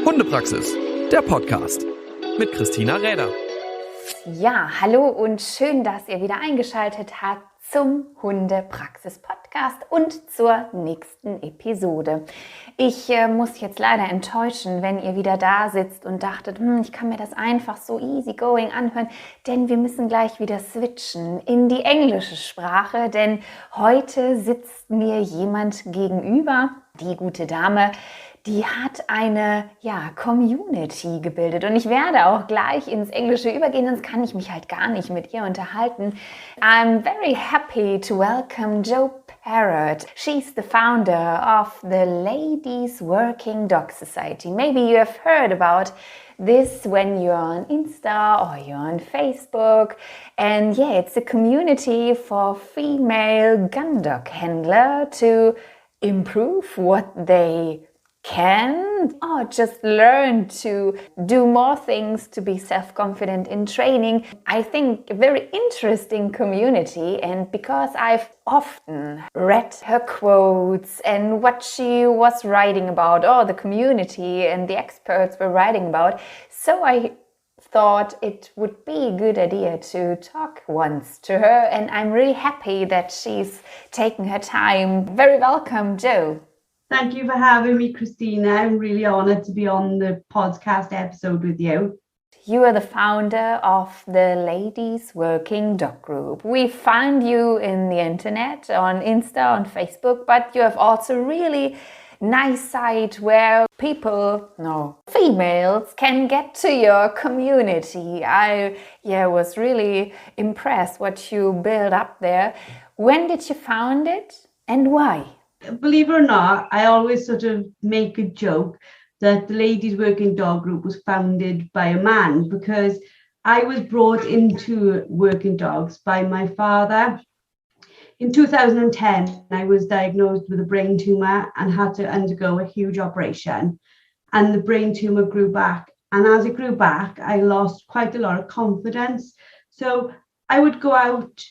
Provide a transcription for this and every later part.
Hundepraxis, der Podcast mit Christina Räder. Ja, hallo und schön, dass ihr wieder eingeschaltet habt zum Hundepraxis-Podcast und zur nächsten Episode. Ich muss jetzt leider enttäuschen, wenn ihr wieder da sitzt und dachtet, ich kann mir das einfach so easygoing anhören, denn wir müssen gleich wieder switchen in die englische Sprache, denn heute sitzt mir jemand gegenüber, die gute Dame, die hat eine Community gebildet und ich werde auch gleich ins Englische übergehen, sonst kann ich mich halt gar nicht mit ihr unterhalten. I'm very happy to welcome Jo Perrott. She's the founder of the Ladies Working Dog Society. Maybe you have heard about this when you're on Insta or you're on Facebook. And yeah, it's a community for female gun dog handler to improve what they can or just learn to do more things to be self-confident in training. I think a very interesting community, and because I've often read her quotes and what she was writing about, or the community and the experts were writing about, so I thought it would be a good idea to talk once to her, and I'm really happy that she's taken her time. Very welcome, Jo. Thank you for having me, Christina. I'm really honoured to be on the podcast episode with you. You are the founder of the Ladies Working Dog Group. We find you in the internet, on Insta, on Facebook, but you have also really nice site where females can get to your community. I was really impressed what you built up there. When did you found it and why? Believe it or not, I always sort of make a joke that the Ladies Working Dog Group was founded by a man, because I was brought into working dogs by my father. In 2010, I was diagnosed with a brain tumour and had to undergo a huge operation, and the brain tumour grew back. And as it grew back, I lost quite a lot of confidence. So I would go out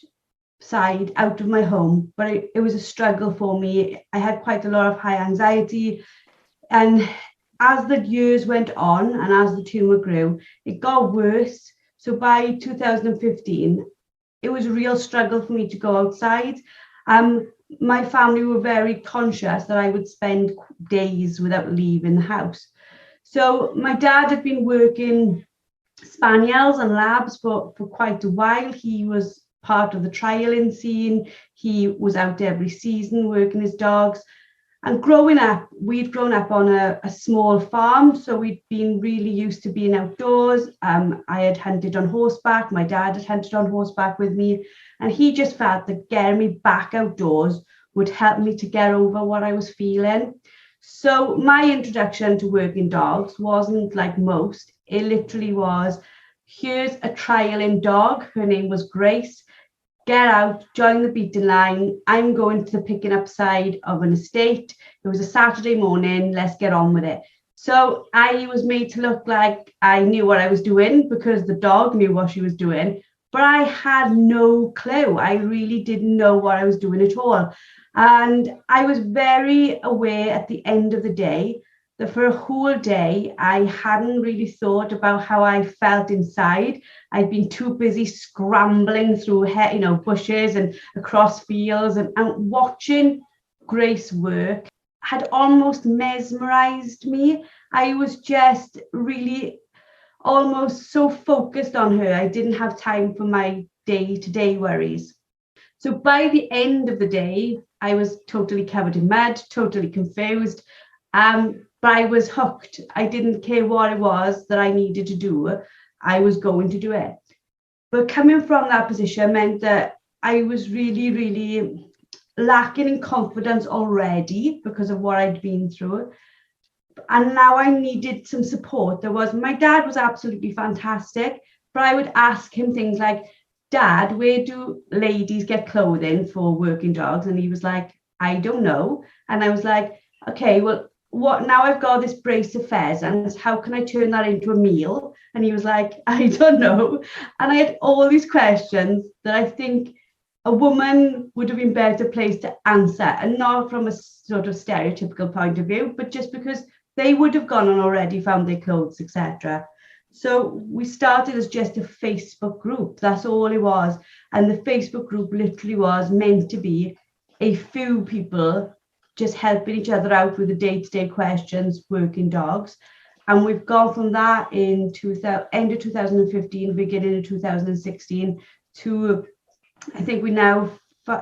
of my home, but it was a struggle for me. I had quite a lot of high anxiety, and as the years went on and as the tumor grew, it got worse. So by 2015, it was a real struggle for me to go outside. My family were very conscious that I would spend days without leaving the house. So my dad had been working spaniels and labs for quite a while. He was part of the trialing scene. He was out every season working his dogs. And growing up, we'd grown up on a small farm, so we'd been really used to being outdoors. I had hunted on horseback. My dad had hunted on horseback with me, and he just felt that getting me back outdoors would help me to get over what I was feeling. So my introduction to working dogs wasn't like most. It literally was, here's a trialing dog. Her name was Grace. Get out, join the beating line. I'm going to the picking up side of an estate. It was a Saturday morning. Let's get on with it. So I was made to look like I knew what I was doing because the dog knew what she was doing, but I had no clue. I really didn't know what I was doing at all. And I was very aware at the end of the day that for a whole day, I hadn't really thought about how I felt inside. I'd been too busy scrambling through, bushes and across fields, and watching Grace work had almost mesmerized me. I was just really almost so focused on her. I didn't have time for my day-to-day worries. So by the end of the day, I was totally covered in mud, totally confused. But I was hooked. I didn't care what it was that I needed to do. I was going to do it. But coming from that position meant that I was really, really lacking in confidence already because of what I'd been through. And now I needed some support. My dad was absolutely fantastic, but I would ask him things like, Dad, where do ladies get clothing for working dogs? And he was like, I don't know. And I was like, okay, well, what now? I've got this brace of pheasants. How can I turn that into a meal? And he was like, I don't know. And I had all these questions that I think a woman would have been better placed to answer, and not from a sort of stereotypical point of view, but just because they would have gone on already, found their clothes, etc. So we started as just a Facebook group. That's all it was. And the Facebook group literally was meant to be a few people just helping each other out with the day-to-day questions, working dogs. And we've gone from that in end of 2015, beginning of 2016 to, I think we now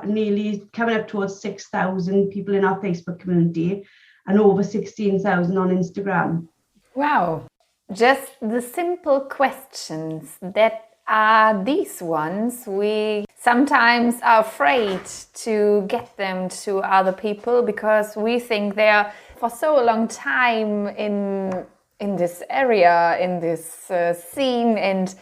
nearly coming up towards 6,000 people in our Facebook community and over 16,000 on Instagram. Wow. Just the simple questions that are these ones, we sometimes are afraid to get them to other people because we think they're for so long time in this area, in this scene, and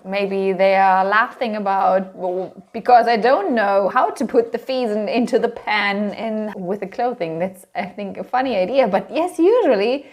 maybe they are laughing about, well, because I don't know how to put the fees into the pan and with the clothing. That's, I think, a funny idea. But yes, usually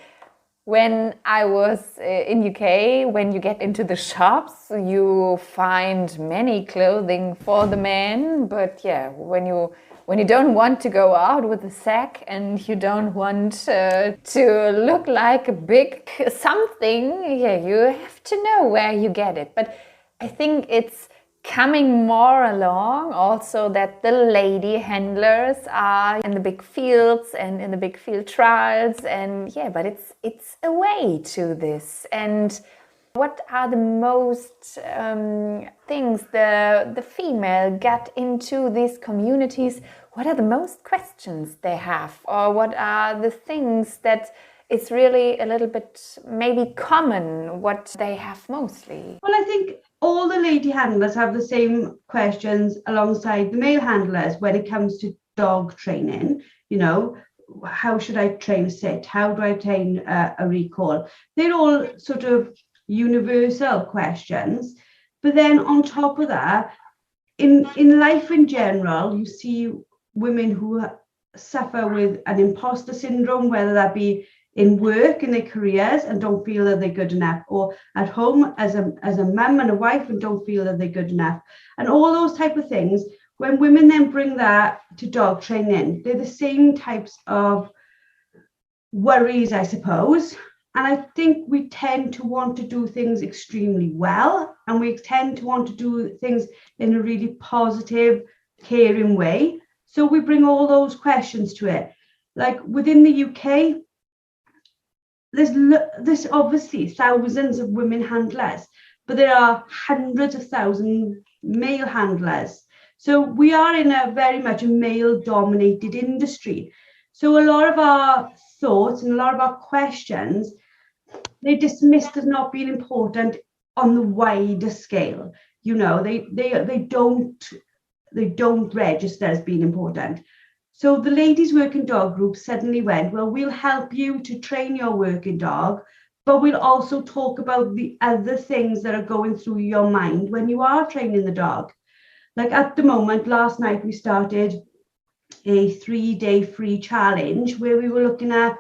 when I was in UK, when you get into the shops, you find many clothing for the men. But yeah, when you don't want to go out with a sack and you don't want to look like a big something, you have to know where you get it. But I think it's coming more along also that the lady handlers are in the big fields and in the big field trials, and but it's a way to this. And what are the most things the female get into these communities? What are the most questions they have, or what are the things that it's really a little bit maybe common what they have mostly? Well, I think all the lady handlers have the same questions alongside the male handlers when it comes to dog training. You know, how should I train a sit? How do I train a recall? They're all sort of universal questions. But then on top of that, in life in general, you see women who suffer with an imposter syndrome, whether that be in work, in their careers, and don't feel that they're good enough, or at home as a mum and a wife and don't feel that they're good enough, and all those type of things. When women then bring that to dog training, they're the same types of worries, I suppose. And I think we tend to want to do things extremely well, and we tend to want to do things in a really positive, caring way. So we bring all those questions to it. Like within the UK, there's obviously thousands of women handlers, but there are hundreds of thousands male handlers. So we are in a very much a male-dominated industry. So a lot of our thoughts and a lot of our questions, they're dismissed as not being important on the wider scale. You know, they don't register as being important. So the ladies working dog group suddenly went, well, we'll help you to train your working dog, but we'll also talk about the other things that are going through your mind when you are training the dog. Like at the moment, last night we started a 3-day free challenge where we were looking at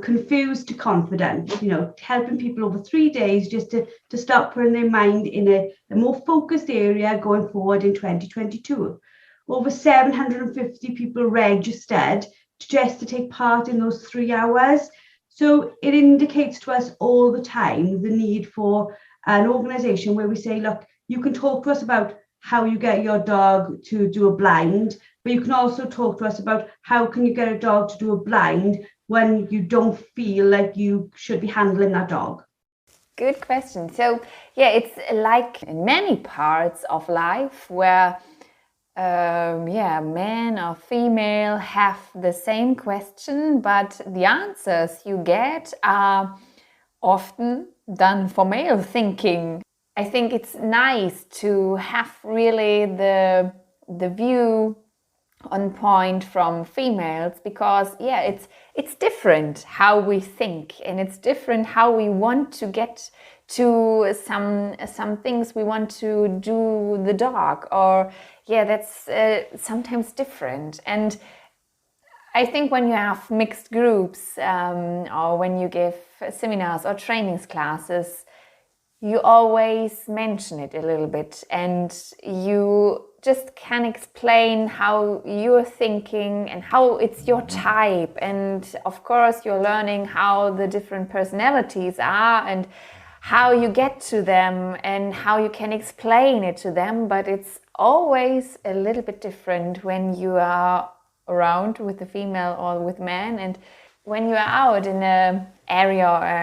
confused to confident, you know, helping people over 3 days just to start putting their mind in a more focused area going forward in 2022. Over 750 people registered just to take part in those 3 hours. So it indicates to us all the time the need for an organisation where we say, look, you can talk to us about how you get your dog to do a blind, but you can also talk to us about how can you get a dog to do a blind when you don't feel like you should be handling that dog. Good question. So yeah, it's like in many parts of life where men or female have the same question, but the answers you get are often done for male thinking. I think it's nice to have really the view on point from females, because it's different how we think, and it's different how we want to get to some things we want to do the dog, or that's sometimes different. And I think when you have mixed groups or when you give seminars or trainings classes, you always mention it a little bit, and you just can explain how you're thinking and how it's your type. And of course, you're learning how the different personalities are and how you get to them and how you can explain it to them. But it's always a little bit different when you are around with the female or with men, and when you are out in an area or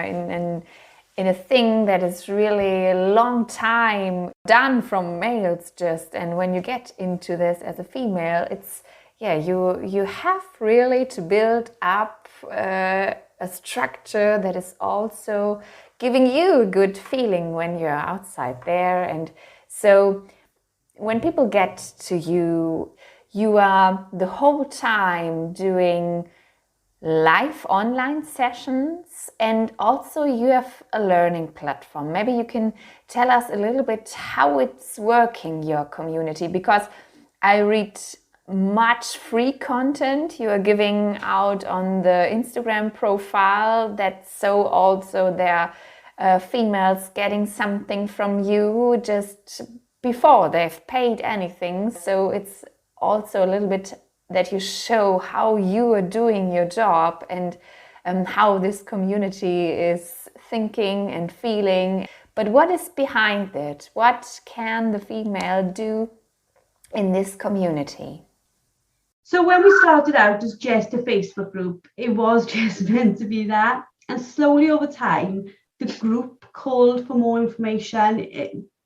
in a thing that is really a long time done from males just, and when you get into this as a female, it's you have really to build up a structure that is also giving you a good feeling when you're outside there. And so when people get to you, you are the whole time doing live online sessions, and also you have a learning platform. Maybe you can tell us a little bit how it's working, your community, because I read much free content you are giving out on the Instagram profile, that so also there are females getting something from you just before they've paid anything. So it's also a little bit that you show how you are doing your job and how this community is thinking and feeling. But what is behind it? What can the female do in this community? So when we started out as just a Facebook group, it was just meant to be that. And slowly over time, the group called for more information.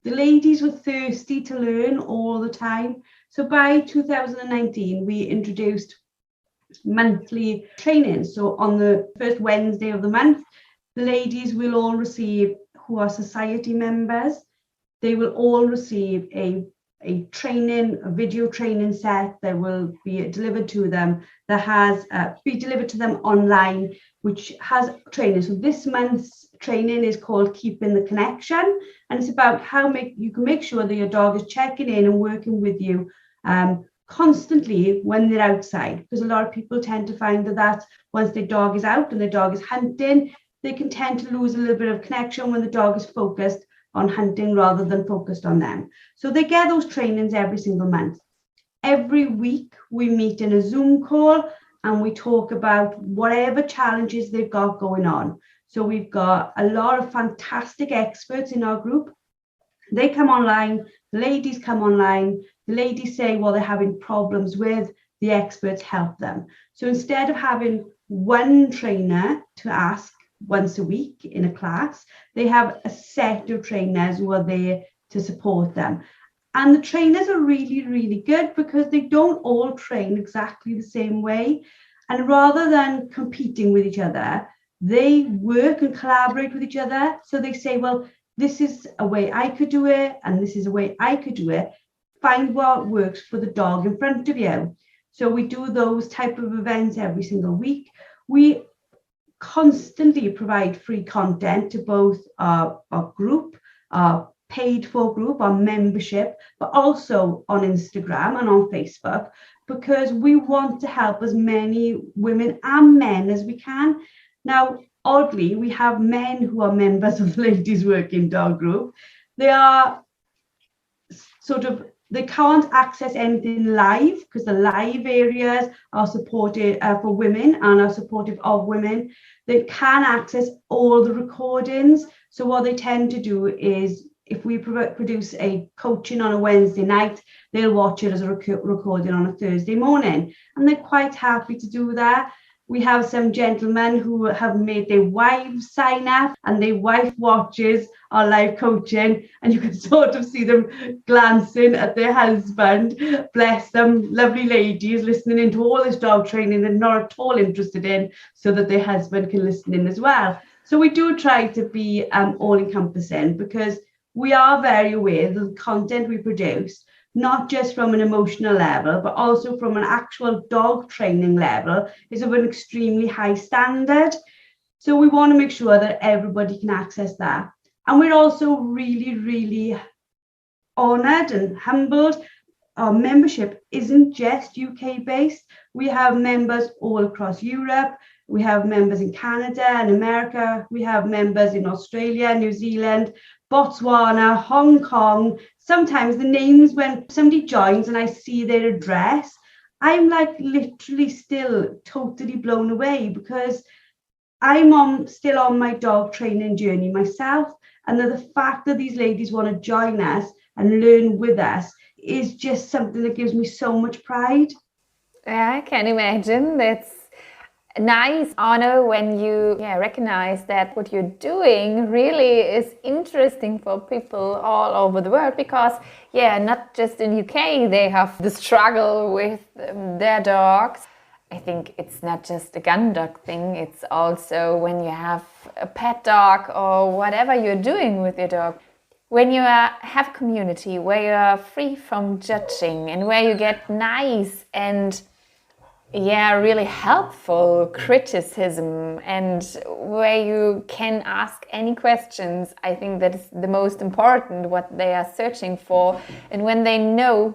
The ladies were thirsty to learn all the time. So by 2019, we introduced monthly training. So on the first Wednesday of the month, the ladies will all receive, who are society members, they will all receive a training, a video training set that will be delivered to them, that has be delivered to them online, which has training. So this month's training is called Keeping the Connection, and it's about how you can make sure that your dog is checking in and working with you constantly when they're outside, because a lot of people tend to find that once their dog is out and their dog is hunting, they can tend to lose a little bit of connection when the dog is focused on hunting rather than focused on them. So they get those trainings every single month. Every week we meet in a Zoom call and we talk about whatever challenges they've got going on. So we've got a lot of fantastic experts in our group. They come online, the ladies come online, the ladies say what they're having problems with, the experts help them. So instead of having one trainer to ask once a week in a class, they have a set of trainers who are there to support them. And the trainers are really, really good because they don't all train exactly the same way. And rather than competing with each other, they work and collaborate with each other. So they say, well, this is a way I could do it, and this is a way I could do it. Find what works for the dog in front of you. So we do those type of events every single week. We constantly provide free content to both our group, our paid for group, our membership, but also on Instagram and on Facebook, because we want to help as many women and men as we can. Now, oddly, we have men who are members of the Ladies Working Dog Group. They are they can't access anything live because the live areas are supported for women and are supportive of women. They can access all the recordings. So what they tend to do is, if we produce a coaching on a Wednesday night, they'll watch it as a recording on a Thursday morning. And they're quite happy to do that. We have some gentlemen who have made their wives sign up, and their wife watches our live coaching, and you can sort of see them glancing at their husband. Bless them, lovely ladies, listening into all this dog training they're not at all interested in, so that their husband can listen in as well. So we do try to be all-encompassing, because we are very aware that the content we produce, not just from an emotional level, but also from an actual dog training level, is of an extremely high standard. So we want to make sure that everybody can access that. And we're also really, really honoured and humbled. Our membership isn't just UK based. We have members all across Europe. We have members in Canada and America. We have members in Australia, New Zealand, Botswana, Hong Kong, sometimes the names, when somebody joins and I see their address, I'm like literally still totally blown away, because still on my dog training journey myself. And the fact that these ladies want to join us and learn with us is just something that gives me so much pride. Yeah, I can imagine. That's nice honor when you recognize that what you're doing really is interesting for people all over the world, because not just in UK they have the struggle with their dogs. I think it's not just a gun dog thing, it's also when you have a pet dog or whatever you're doing with your dog. When you have community where you are free from judging and where you get nice and really helpful criticism, and where you can ask any questions, I think that is the most important, what they are searching for. And when they know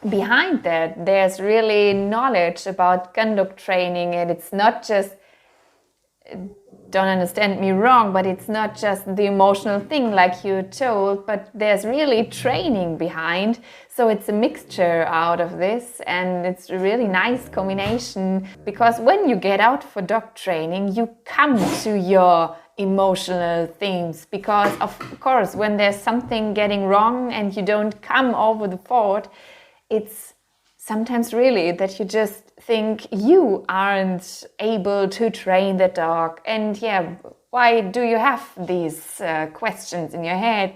behind that there's really knowledge about gun dog training, and it's not just, don't understand me wrong, but it's not just the emotional thing like you told, but there's really training behind. So it's a mixture out of this, and it's a really nice combination, because when you get out for dog training, you come to your emotional themes, because of course when there's something getting wrong and you don't come over the fort, it's sometimes really that you just think you aren't able to train the dog. And why do you have these questions in your head?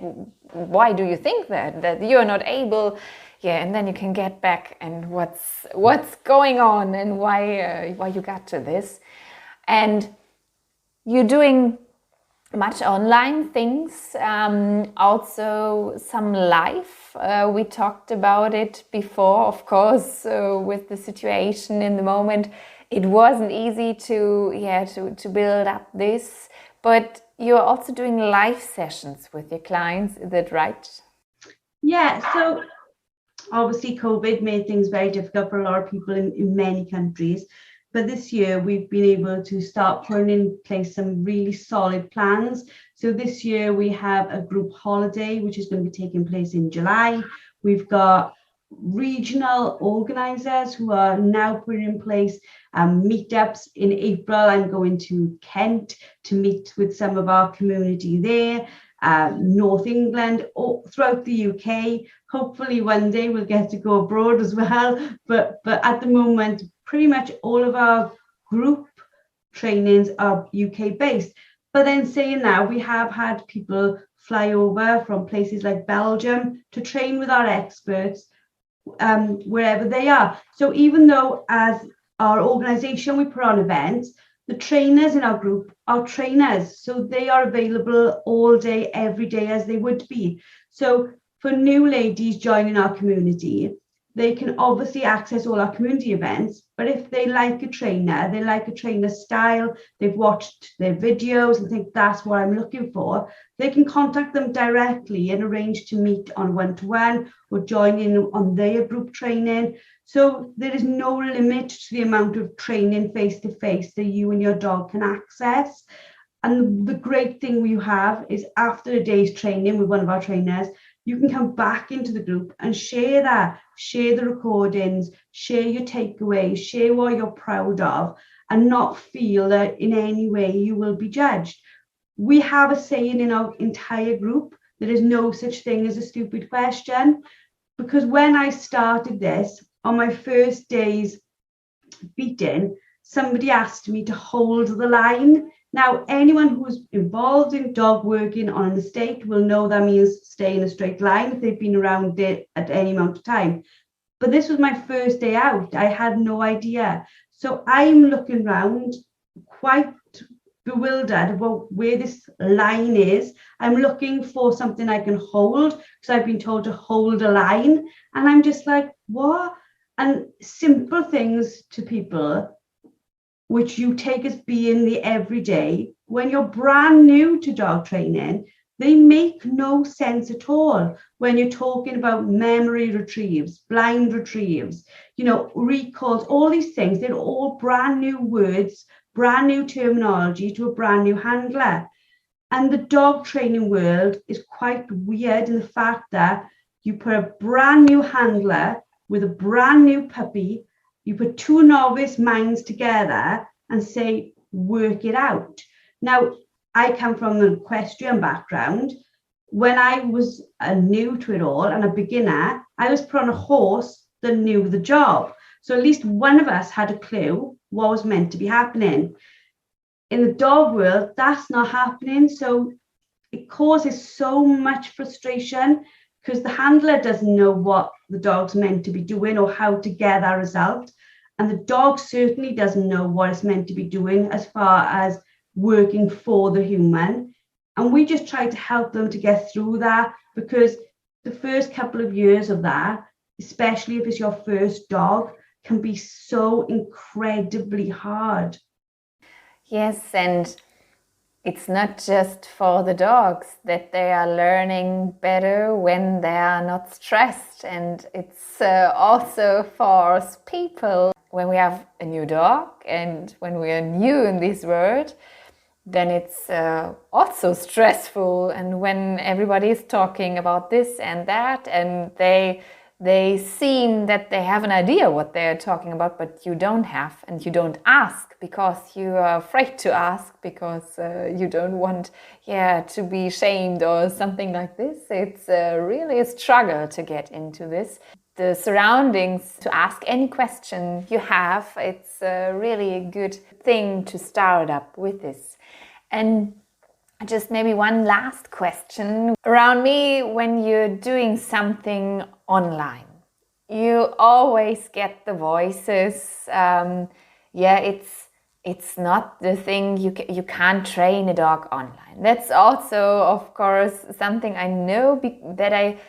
Why do you think that you're not able? And then you can get back and what's going on, and why you got to this. And you're doing much online things, also some live. We talked about it before, of course, with the situation in the moment. It wasn't easy to build up this, but you're also doing live sessions with your clients, is that right? Yeah, so obviously COVID made things very difficult for a lot of people in many countries. But this year we've been able to start putting in place some really solid plans. So this year we have a group holiday, which is going to be taking place in July. We've got regional organisers who are now putting in place meetups. In April, I'm going to Kent to meet with some of our community there. North England, or throughout the UK. Hopefully one day we'll get to go abroad as well. But at the moment, pretty much all of our group trainings are UK based. But then saying that, we have had people fly over from places like Belgium to train with our experts wherever they are. So even though as our organisation we put on events, the trainers in our group are trainers, so they are available all day, every day, as they would be. So for new ladies joining our community, they can obviously access all our community events, but if they like a trainer, they like a trainer style, they've watched their videos and think that's what I'm looking for, they can contact them directly and arrange to meet on one-to-one or join in on their group training. So there is no limit to the amount of training face-to-face that you and your dog can access. And the great thing we have is after a day's training with one of our trainers, you can come back into the group and share the recordings, share your takeaways, share what you're proud of, and not feel that in any way you will be judged. We have a saying in our entire group: there is no such thing as a stupid question. Because when I started this, on my first day's beating, somebody asked me to hold the line. Now, anyone who's involved in dog working on an estate will know that means stay in a straight line if they've been around it at any amount of time. But this was my first day out. I had no idea. So I'm looking around quite bewildered about where this line is. I'm looking for something I can hold, because I've been told to hold a line. And I'm just like, what? And simple things to people which you take as being the everyday, when you're brand new to dog training, they make no sense at all. When you're talking about memory retrieves, blind retrieves, recalls, all these things, they're all brand new words, brand new terminology to a brand new handler. And the dog training world is quite weird in the fact that you put a brand new handler with a brand new puppy, you put two novice minds together and say, work it out. Now, I come from the equestrian background. When I was new to it all and a beginner, I was put on a horse that knew the job. So at least one of us had a clue what was meant to be happening. In the dog world, that's not happening. So it causes so much frustration because the handler doesn't know what the dog's meant to be doing or how to get that result. And the dog certainly doesn't know what it's meant to be doing as far as working for the human. And we just try to help them to get through that, because the first couple of years of that, especially if it's your first dog, can be so incredibly hard. Yes, and it's not just for the dogs that they are learning better when they are not stressed, and it's also for us people. When we have a new dog and when we are new in this world, then it's also stressful. And when everybody is talking about this and that, and they seem that they have an idea what they're talking about, but you don't have, and you don't ask because you are afraid to ask, because you don't want to be shamed or something like this. It's really a struggle to get into this. The surroundings to ask any question you have, it's really a good thing to start up with this. And just maybe one last question. Around me, when you're doing something online, you always get the voices. It's not the thing, you can't train a dog online. That's also, of course, something I know that I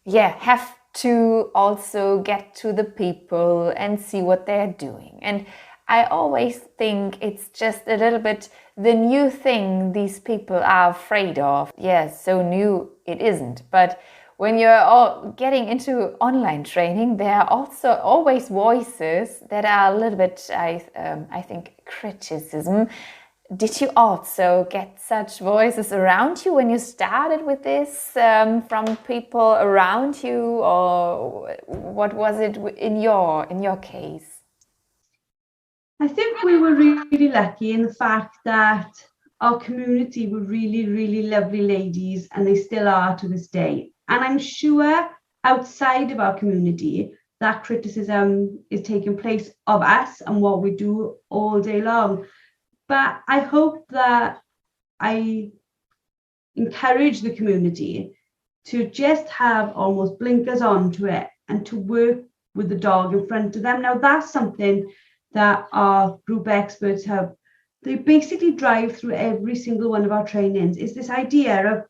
have to also get to the people and see what they're doing. And I always think it's just a little bit the new thing these people are afraid of. Yes, so new it isn't. But when you're all getting into online training, there are also always voices that are a little bit, I think, criticism. Did you also get such voices around you when you started with this, from people around you, or what was it in your case? I think we were really lucky in the fact that our community were really, really lovely ladies, and they still are to this day. And I'm sure outside of our community, that criticism is taking place of us and what we do all day long. But I hope that I encourage the community to just have almost blinkers on to it and to work with the dog in front of them. Now, that's something that our group experts have. They basically drive through every single one of our trainings, is this idea of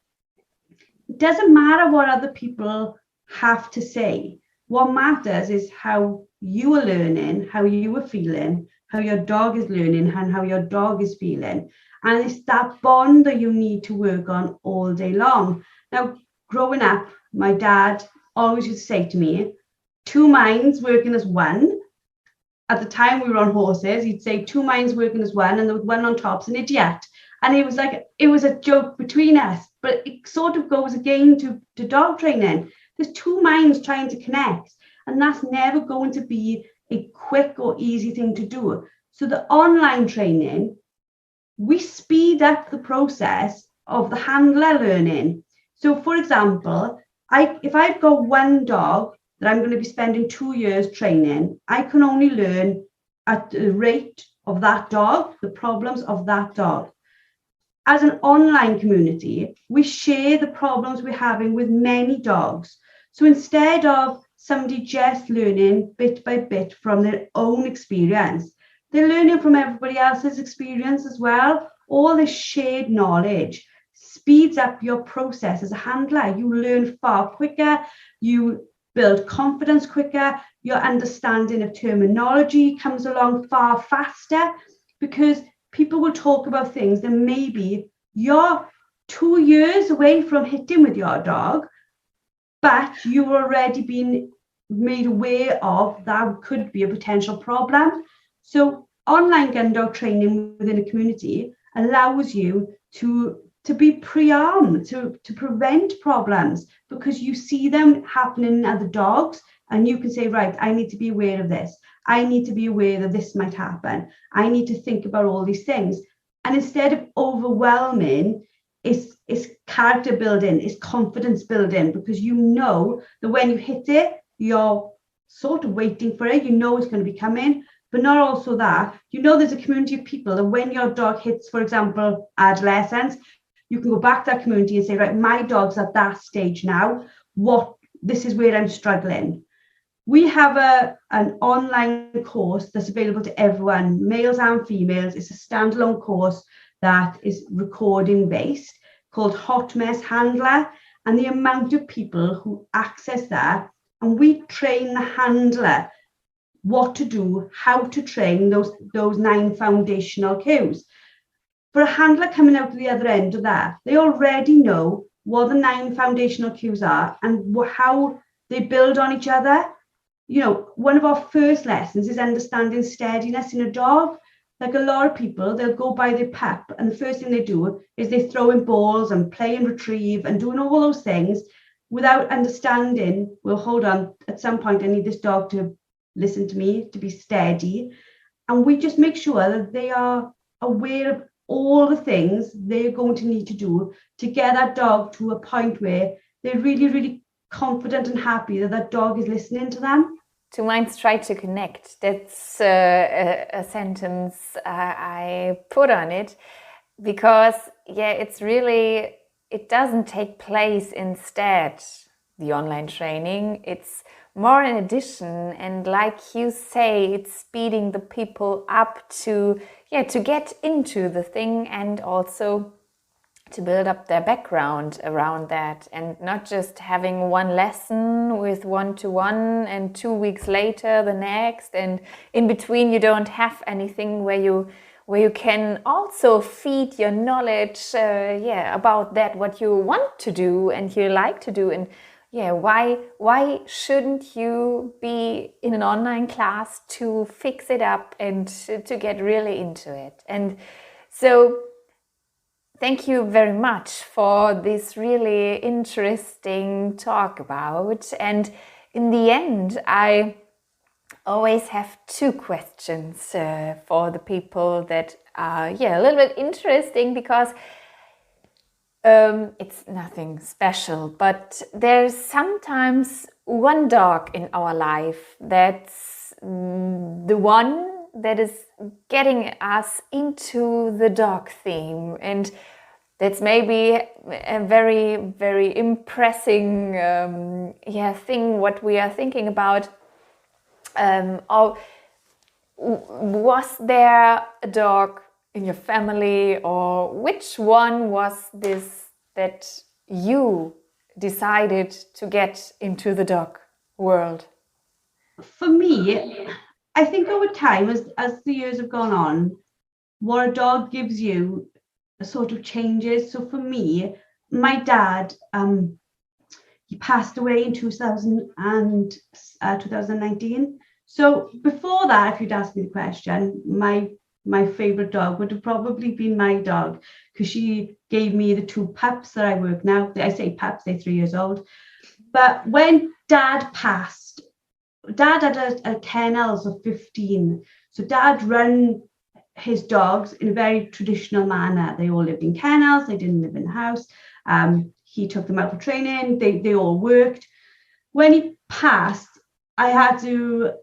it doesn't matter what other people have to say. What matters is how you are learning, how you are feeling, how your dog is learning, and how your dog is feeling. And it's that bond that you need to work on all day long. Now, growing up, my dad always used to say to me, 2 minds working as one. At the time we were on horses, he'd say 2 minds working as one, and the one on top's an idiot. And it was like, it was a joke between us, but it sort of goes again to dog training. There's 2 minds trying to connect, and that's never going to be a quick or easy thing to do. So the online training, we speed up the process of the handler learning. So for example, if I've got one dog that I'm going to be spending 2 years training, I can only learn at the rate of that dog, the problems of that dog. As an online community, we share the problems we're having with many dogs. So instead of somebody just learning bit by bit from their own experience, they're learning from everybody else's experience as well. All this shared knowledge speeds up your process as a handler. You learn far quicker, you build confidence quicker, your understanding of terminology comes along far faster, because people will talk about things that maybe you're 2 years away from hitting with your dog, but you've already been made aware of that could be a potential problem. So online gun dog training within a community allows you to to be pre-armed, to prevent problems, because you see them happening in other dogs and you can say, right, I need to be aware of this. I need to be aware that this might happen. I need to think about all these things. And instead of overwhelming, it's character building, it's confidence building, because you know that when you hit it, you're sort of waiting for it. You know it's going to be coming. But not also that, you know, there's a community of people that when your dog hits, for example, adolescence, you can go back to that community and say, right, my dog's at that stage now. This is where I'm struggling. We have an online course that's available to everyone, males and females. It's a standalone course that is recording based, called Hot Mess Handler. And the amount of people who access that, and we train the handler what to do, how to train those 9 foundational cues. For a handler coming out the other end of that, they already know what the 9 foundational cues are and how they build on each other. You know, one of our first lessons is understanding steadiness in a dog. Like a lot of people, they'll go by their pup, and the first thing they do is they throw in balls and play and retrieve and doing all those things without understanding, well, hold on, at some point I need this dog to listen to me, to be steady. And we just make sure that they are aware of all the things they're going to need to do to get that dog to a point where they're really, really confident and happy that that dog is listening to them. 2 minds try to connect. That's a sentence I put on it, because it's really, it doesn't take place instead, the online training. It's more in addition, and like you say, it's speeding the people up to get into the thing, and also to build up their background around that, and not just having one lesson with 1-to-1 and 2 weeks later the next, and in between you don't have anything where you can also feed your knowledge about that, what you want to do and you like to do. And why shouldn't you be in an online class to fix it up and to get really into it? And so thank you very much for this really interesting talk about. And in the end, I always have 2 questions for the people that are a little bit interesting, because it's nothing special, but there's sometimes one dog in our life that's the one that is getting us into the dog theme, and that's maybe a very, very impressing thing what we are thinking about. Or was there a dog in your family, or which one was this that you decided to get into the dog world? For me, I think over time, as the years have gone on, what a dog gives you sort of changes. So for me, my dad, he passed away in 2019. So before that, if you'd asked me the question, my favorite dog would have probably been my dog, because she gave me the 2 pups that I work now. I say pups, they're 3 years old. But when Dad passed, Dad had a kennels of 15. So Dad ran his dogs in a very traditional manner. They all lived in kennels. They didn't live in the house. He took them out for training. They all worked. When he passed, I had to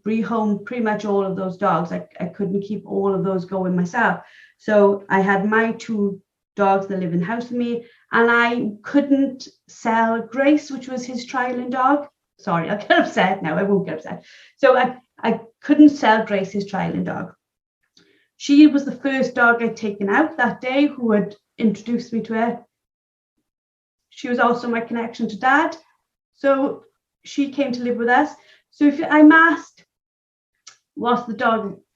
rehome pretty much all of those dogs. I couldn't keep all of those going myself. So I had my 2 dogs that live in the house with me, and I couldn't sell Grace, which was his trialing dog. Sorry, I'll get upset now. I won't get upset. So I couldn't sell Grace, his trialing dog. She was the first dog I'd taken out that day, who had introduced me to her. She was also my connection to Dad. So she came to live with us. So if I'm asked what's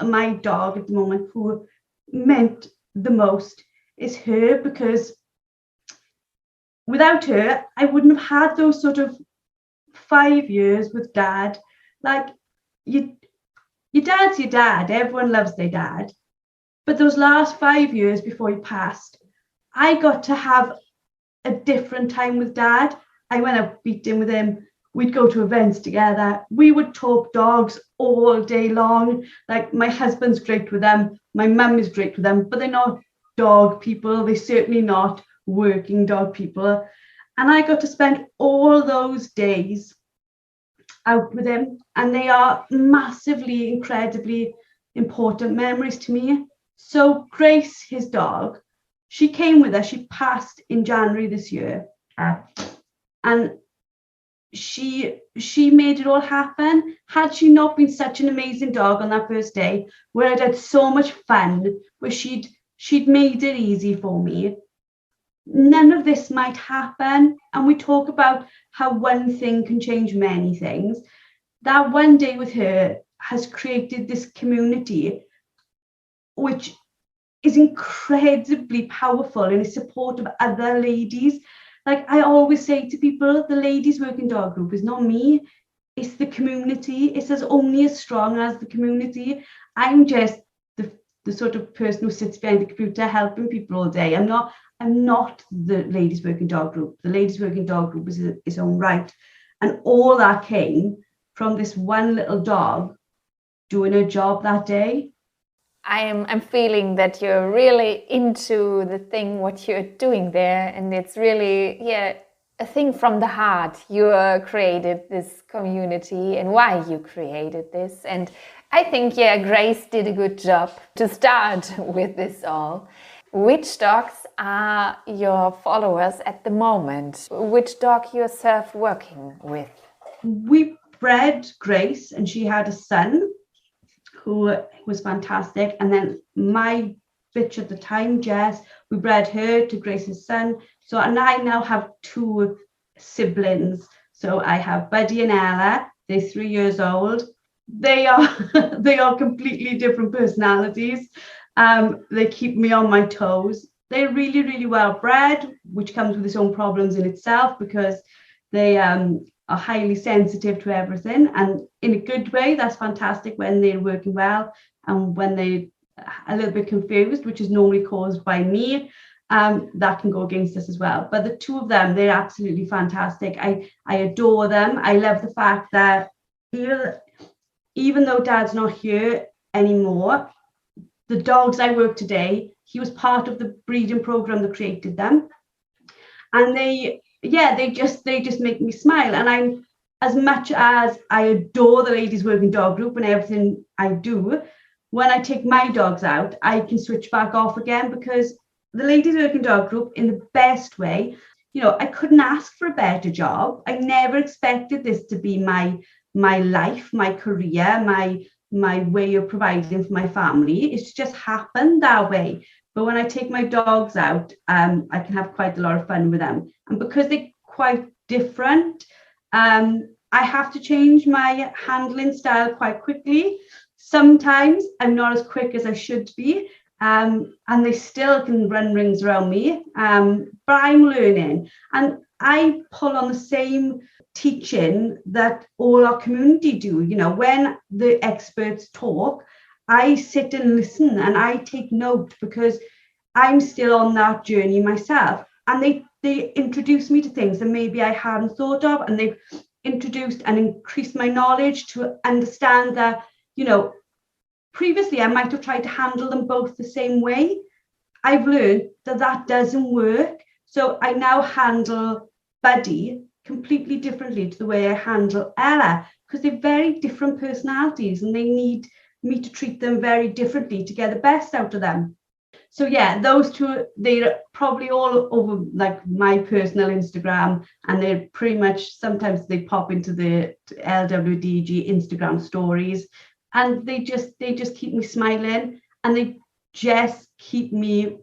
my dog at the moment who meant the most, is her, because without her, I wouldn't have had those sort of 5 years with Dad. Like, your dad's your dad. Everyone loves their dad. But those last 5 years before he passed, I got to have a different time with Dad. I went out beating with him. We'd go to events together. We would talk dogs all day long. Like, my husband's great with them. My mum is great with them, but they're not dog people. They're certainly not working dog people. And I got to spend all those days out with him. And they are massively, incredibly important memories to me. So Grace, his dog, she came with us. She passed in January this year. And she made it all happen. Had she not been such an amazing dog on that first day, where I'd had so much fun, where she'd made it easy for me, none of this might happen. And we talk about how one thing can change many things. That one day with her has created this community, which is incredibly powerful in the support of other ladies. Like, I always say to people, the ladies working dog group is not me, it's the community. It's only as strong as the community. I'm just the sort of person who sits behind the computer helping people all day. I'm not the ladies working dog group. The ladies working dog group is its own right. And all that came from this one little dog doing her job that day. I'm feeling that you're really into the thing, what you're doing there, and it's really, a thing from the heart. You created this community and why you created this. And I think, Grace did a good job to start with this all. Which dogs are your followers at the moment? Which dog you yourself working with? We bred Grace, and she had a son who was fantastic. And then my bitch at the time, Jess, we bred her to Grace's son. So, and I now have 2 siblings. So I have Buddy and Ella. They're 3 years old. They are completely different personalities. They keep me on my toes. They're really, really well bred, which comes with its own problems in itself, because they are highly sensitive to everything, and in a good way. That's fantastic when they're working well, and when they're a little bit confused, which is normally caused by me, that can go against us as well. But the 2 of them, they're absolutely fantastic. I adore them. I love the fact that even though Dad's not here anymore, the dogs I work today, he was part of the breeding program that created them, and they just make me smile. And I'm, as much as I adore the ladies working dog group and everything I do, when I take my dogs out, I can switch back off again, because the ladies working dog group, in the best way, I couldn't ask for a better job. I never expected this to be my life, my career, my way of providing for my family. It's just happened that way. But when I take my dogs out, I can have quite a lot of fun with them. And because they're quite different, I have to change my handling style quite quickly. Sometimes I'm not as quick as I should be, and they still can run rings around me, but I'm learning. And I pull on the same teaching that all our community do. When the experts talk, I sit and listen, and I take note, because I'm still on that journey myself. And they introduce me to things that maybe I hadn't thought of, and they've introduced and increased my knowledge to understand that, previously I might have tried to handle them both the same way. I've learned that doesn't work. So I now handle Buddy completely differently to the way I handle Ella, because they're very different personalities, and they need me to treat them very differently to get the best out of them. So those 2, they're probably all over like my personal Instagram, and they're pretty much, sometimes they pop into the LWDG Instagram stories, and they just keep me smiling, and they just keep me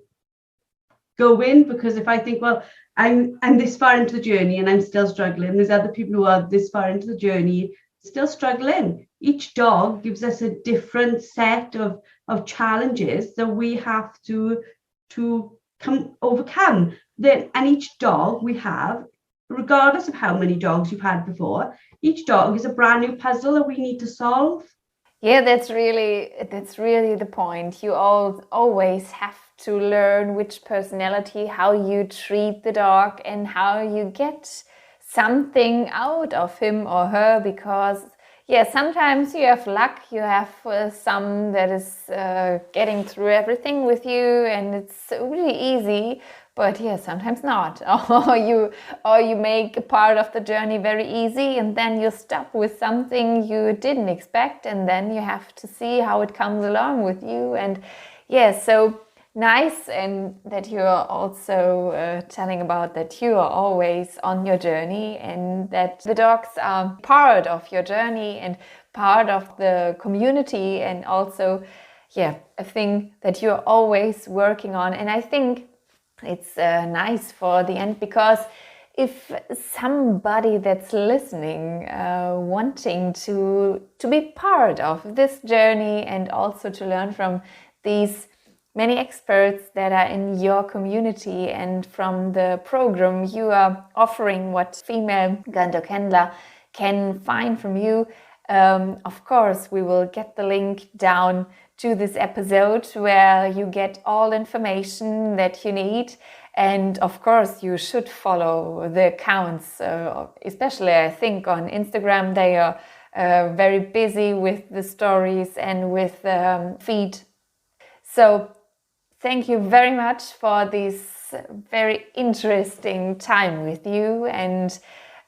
going. Because if I think, well, I'm this far into the journey and I'm still struggling, there's other people who are this far into the journey still struggling. Each dog gives us a different set of challenges that we have to overcome. And each dog we have, regardless of how many dogs you've had before, each dog is a brand new puzzle that we need to solve. Yeah, that's really the point. You always have to learn which personality, how you treat the dog, and how you get something out of him or her. Because yeah, sometimes you have luck. You have some that is getting through everything with you, and it's really easy. But yeah, sometimes not. Or you make a part of the journey very easy, and then you stop with something you didn't expect, and then you have to see how it comes along with you. And yeah, so nice, and that you are also telling about that you are always on your journey, and that the dogs are part of your journey and part of the community, and also yeah, a thing that you're always working on. And I think it's nice for the end, because if somebody that's listening wanting to be part of this journey and also to learn from these many experts that are in your community and from the program you are offering, what female guide dog handler can find from you, of course we will get the link down to this episode where you get all information that you need. And of course you should follow the accounts, especially I think on Instagram. They are very busy with the stories and with feed. So thank you very much for this very interesting time with you, and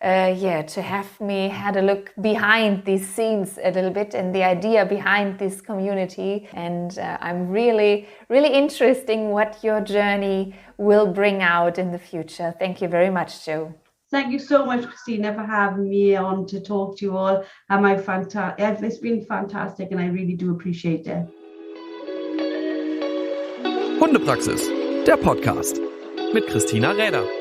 to have me had a look behind these scenes a little bit and the idea behind this community. And I'm really interesting what your journey will bring out in the future. Thank you very much, Jo. Thank you so much, Christina, for having me on to talk to you all. And it's been fantastic, and I really do appreciate it. Hundepraxis, der Podcast mit Christina Räder.